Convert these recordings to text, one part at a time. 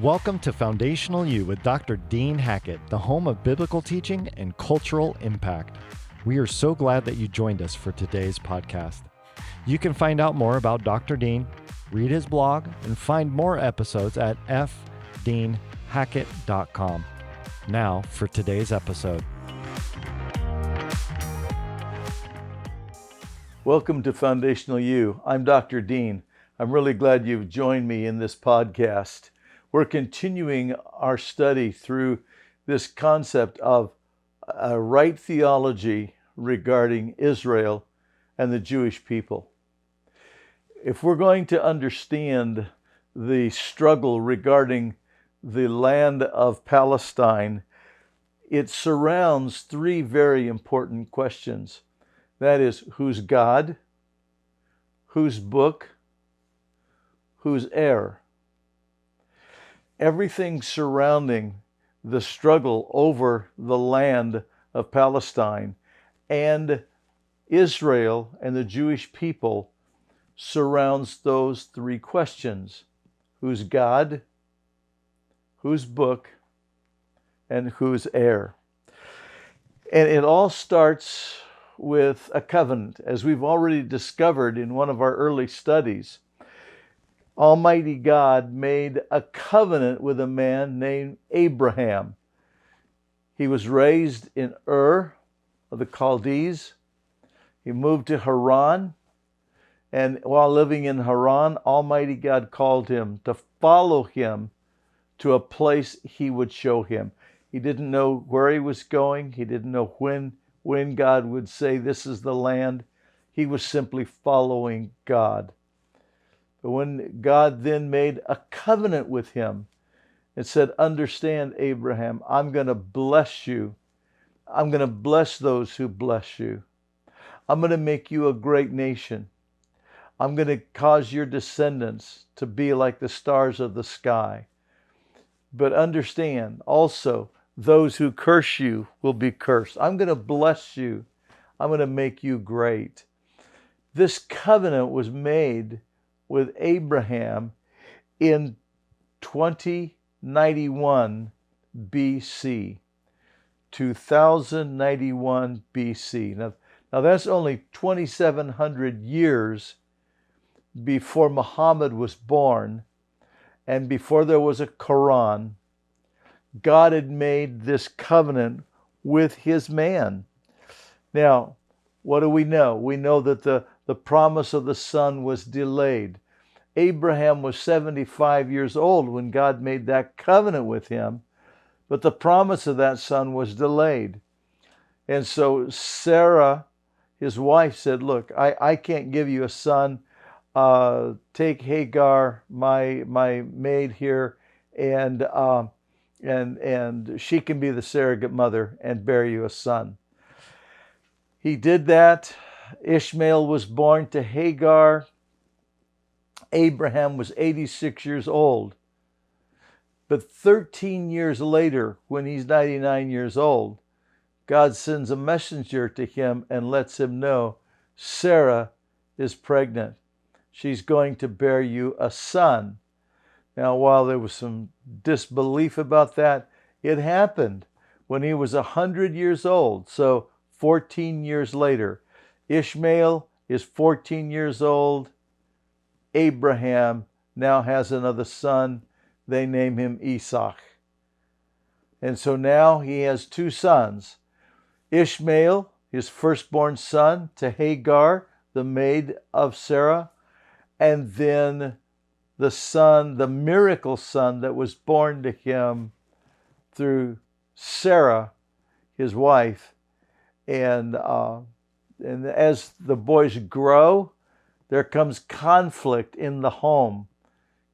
Welcome to Foundational You with Dr. Dean Hackett, the home of biblical teaching and cultural impact. We are so glad that you joined us for today's podcast. You can find out more about Dr. Dean, read his blog, and find more episodes at fdeanhackett.com. Now for today's episode. Welcome to Foundational You. I'm Dr. Dean. I'm really glad you've joined me in this podcast. We're continuing our study through this concept of a right theology regarding Israel and the Jewish people. If we're going to understand the struggle regarding the land of Palestine, it surrounds three very important questions. That is, who's God, whose book, whose heir. Everything surrounding the struggle over the land of Palestine and Israel and the Jewish people surrounds those three questions. Who's God, whose book, and whose heir. And it all starts with a covenant. As we've already discovered in one of our early studies, Almighty God made a covenant with a man named Abraham. He was raised in Ur of the Chaldees. He moved to Haran, and while living in Haran, Almighty God called him to follow him to a place he would show him. He didn't know where he was going. He didn't know when God would say, this is the land. He was simply following God. But when God then made a covenant with him and said, understand, Abraham, I'm going to bless you. I'm going to bless those who bless you. I'm going to make you a great nation. I'm going to cause your descendants to be like the stars of the sky. But understand also, those who curse you will be cursed. I'm going to bless you. I'm going to make you great. This covenant was made with Abraham in 2091 BC. 2091 BC. Now that's only 2,700 years before Muhammad was born and before there was a Quran. God had made this covenant with his man. Now, what do we know? We know that the promise of the son was delayed. Abraham was 75 years old when God made that covenant with him, but the promise of that son was delayed. And so Sarah, his wife, said, look, I can't give you a son. Take Hagar, my maid here, and she can be the surrogate mother and bear you a son. He did that. Ishmael was born to Hagar. Abraham was 86 years old. But 13 years later, when he's 99 years old, God sends a messenger to him and lets him know Sarah is pregnant. She's going to bear you a son. Now, while there was some disbelief about that, it happened when he was 100 years old. So 14 years later, Ishmael is 14 years old. Abraham now has another son. They name him Isaac. And so now he has two sons. Ishmael, his firstborn son, to Hagar, the maid of Sarah, and then the son, the miracle son that was born to him through Sarah, his wife. And as the boys grow, there comes conflict in the home.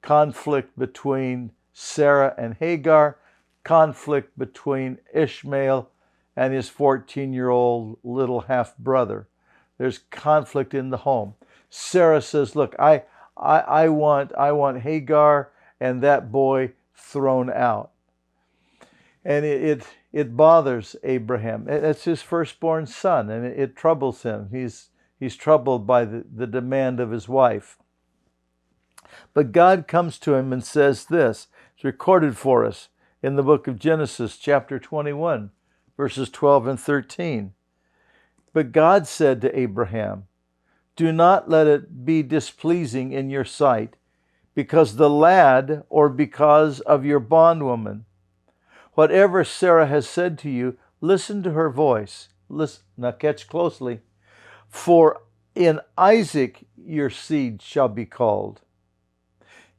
Conflict between Sarah and Hagar, conflict between Ishmael and his 14-year-old little half-brother. There's conflict in the home. Sarah says, look, I want Hagar and that boy thrown out. And it bothers Abraham. It's his firstborn son, and it troubles him. He's troubled by the demand of his wife. But God comes to him and says this, It's recorded for us in the book of Genesis, chapter 21, verses 12 and 13. But God said to Abraham, "Do not let it be displeasing in your sight, because the lad, or because of your bondwoman. Whatever Sarah has said to you, listen to her voice." Listen, now catch closely. "For in Isaac your seed shall be called.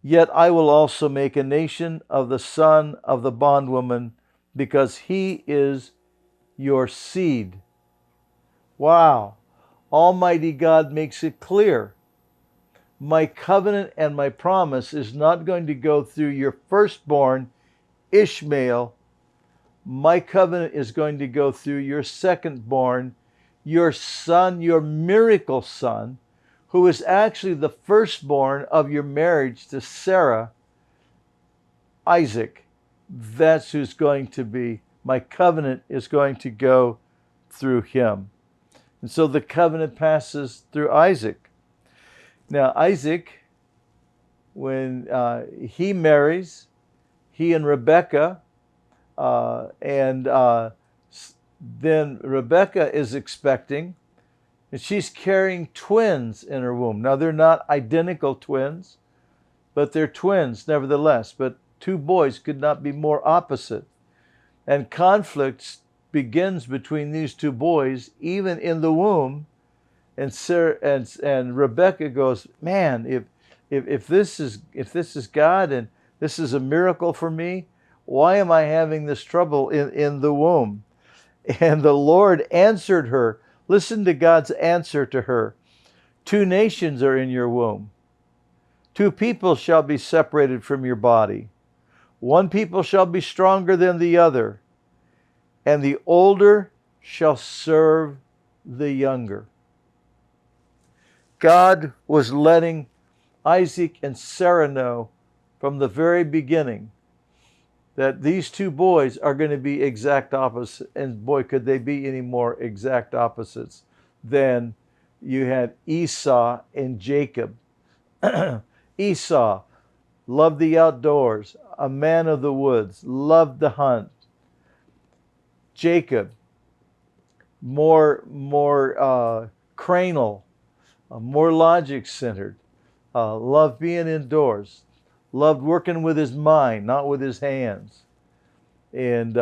Yet I will also make a nation of the son of the bondwoman, because he is your seed." Wow. Almighty God makes it clear. My covenant and my promise is not going to go through your firstborn, Ishmael. My covenant is going to go through your secondborn, your son, your miracle son, who is actually the firstborn of your marriage to Sarah, Isaac. That's who's going to be. My covenant is going to go through him. And so the covenant passes through Isaac. Now, Isaac, when he marries, he and Rebekah, then Rebekah is expecting, and she's carrying twins in her womb. Now, they're not identical twins, but they're twins nevertheless. But two boys could not be more opposite. And conflict begins between these two boys, even in the womb. And Sarah and Rebekah goes, "Man, if this is God and this is a miracle for me, why am I having this trouble in the womb?" And the Lord answered her. Listen to God's answer to her. "Two nations are in your womb. Two people shall be separated from your body. One people shall be stronger than the other, and the older shall serve the younger." God was letting Isaac and Sarah know from the very beginning that these two boys are going to be exact opposites. And boy, could they be any more exact opposites than you had Esau and Jacob. Esau loved the outdoors, a man of the woods, loved the hunt. Jacob, more cranial, more logic-centered, loved being indoors, loved working with his mind, not with his hands. And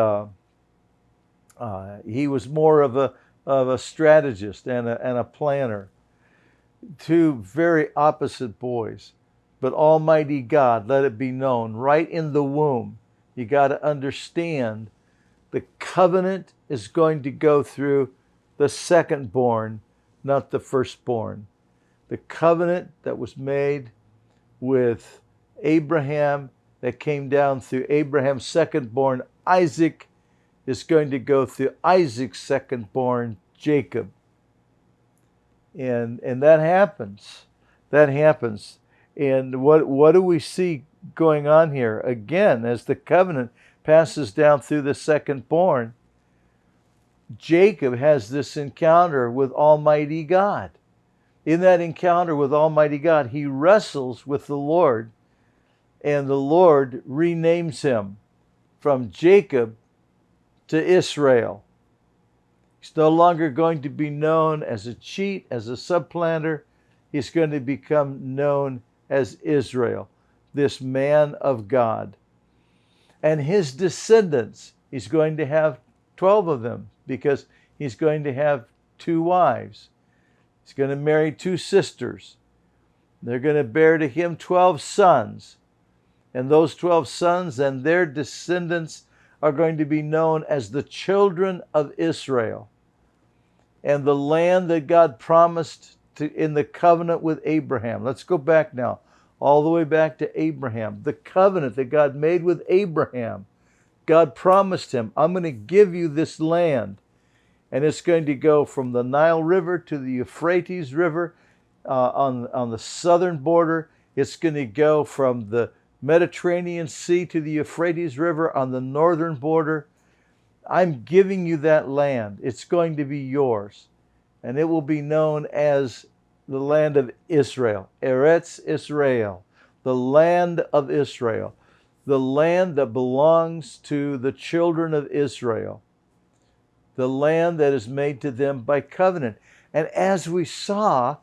he was more of a strategist and a planner. Two very opposite boys. But Almighty God, let it be known, right in the womb, you got to understand the covenant is going to go through the secondborn, not the firstborn. The covenant that was made with Abraham, that came down through Abraham's secondborn, Isaac, is going to go through Isaac's secondborn, Jacob. And that happens. That happens. And what do we see going on here? Again, as the covenant passes down through the secondborn, Jacob has this encounter with Almighty God. In that encounter with Almighty God, he wrestles with the Lord, and the Lord renames him from Jacob to Israel. He's no longer going to be known as a cheat, as a supplanter. He's going to become known as Israel, this man of God. And his descendants, he's going to have 12 of them, because he's going to have 2 wives. He's going to marry 2 sisters. They're going to bear to him 12 sons. And those 12 sons and their descendants are going to be known as the children of Israel. And the land that God promised in the covenant with Abraham. Let's go back now, all the way back to Abraham. The covenant that God made with Abraham. God promised him, "I'm going to give you this land." And it's going to go from the Nile River to the Euphrates River on the southern border. It's going to go from the Mediterranean Sea to the Euphrates River on the northern border. I'm giving you that land. It's going to be yours. And it will be known as the land of Israel. Eretz Israel, the land of Israel. the land that belongs to the children of Israel, the land that is made to them by covenant. And as we saw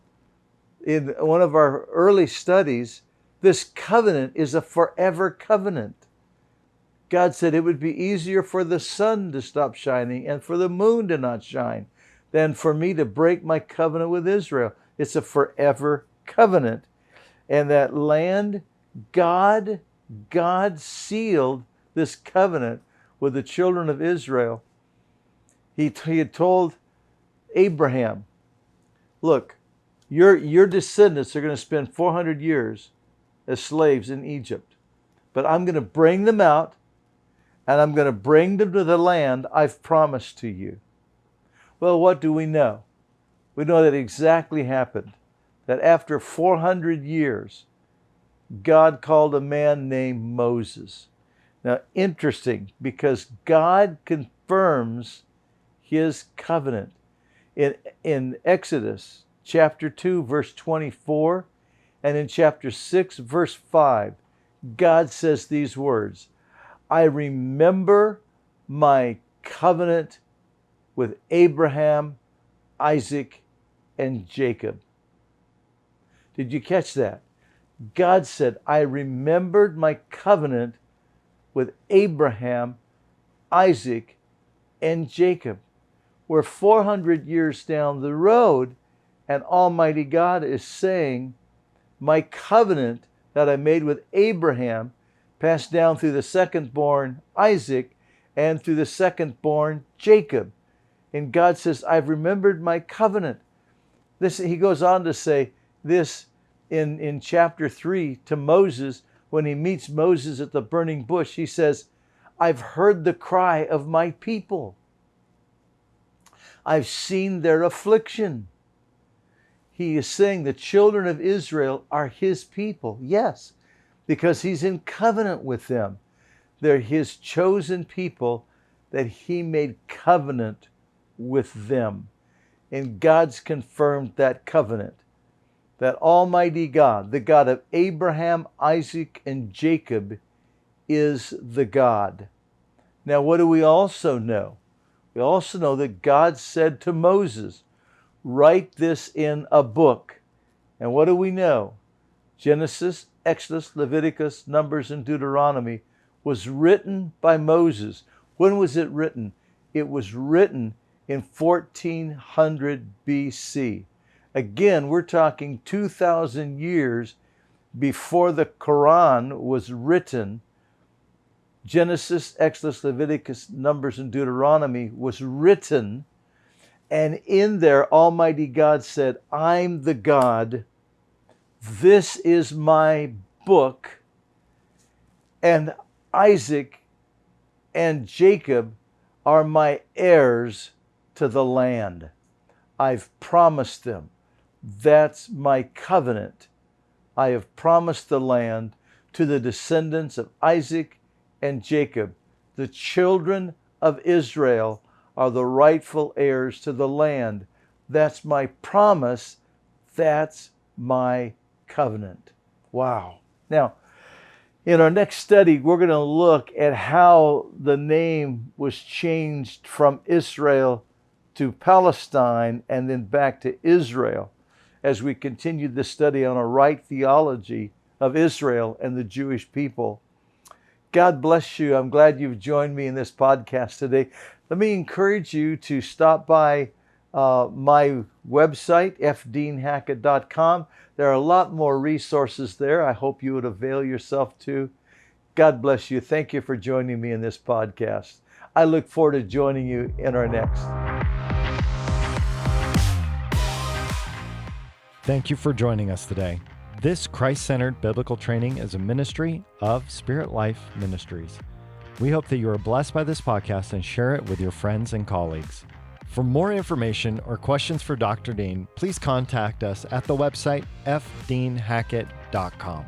in one of our early studies, this covenant is a forever covenant. God said it would be easier for the sun to stop shining and for the moon to not shine than for me to break my covenant with Israel. It's a forever covenant. And that land, God sealed this covenant with the children of Israel. He had told Abraham, look, your descendants are going to spend 400 years as slaves in Egypt, but I'm going to bring them out, and I'm going to bring them to the land I've promised to you. Well, what do we know? We know that exactly happened. That after 400 years, God called a man named Moses. Now, interesting, because God confirms his covenant. In Exodus chapter 2, verse 24, and in chapter 6, verse 5, God says these words, I remember my covenant with Abraham, Isaac, and Jacob. Did you catch that? God said, I remembered my covenant with Abraham, Isaac, and Jacob. We're 400 years down the road, and Almighty God is saying, my covenant that I made with Abraham passed down through the second-born Isaac and through the second-born Jacob. And God says, I've remembered my covenant. He goes on to say this in chapter 3 to Moses, when he meets Moses at the burning bush. He says, I've heard the cry of my people. I've seen their affliction. He is saying the children of Israel are his people. Yes, because he's in covenant with them. They're his chosen people that he made covenant with them. And God's confirmed that covenant. That Almighty God, the God of Abraham, Isaac, and Jacob, is the God. Now, what do we also know? We also know that God said to Moses, write this in a book. And what do we know? Genesis, Exodus, Leviticus, Numbers, and Deuteronomy was written by Moses. When was it written? It was written in 1400 BC. Again, we're talking 2,000 years before the Quran was written. Genesis, Exodus, Leviticus, Numbers, and Deuteronomy was written. And in there, Almighty God said, I'm the God. This is my book. And Isaac and Jacob are my heirs to the land. I've promised them. That's my covenant. I have promised the land to the descendants of Isaac and Jacob. The children of Israel are the rightful heirs to the land. That's my promise. That's my covenant. Wow. Now, in our next study, we're going to look at how the name was changed from Israel to Palestine and then back to Israel as we continue this study on a right theology of Israel and the Jewish people. God bless you. I'm glad you've joined me in this podcast today. Let me encourage you to stop by my website, fdeanhackett.com. There are a lot more resources there. I hope you would avail yourself to. God bless you. Thank you for joining me in this podcast. I look forward to joining you in our next. Thank you for joining us today. This Christ-centered biblical training is a ministry of Spirit Life Ministries. We hope that you are blessed by this podcast and share it with your friends and colleagues. For more information or questions for Dr. Dean, please contact us at the website fdeanhackett.com.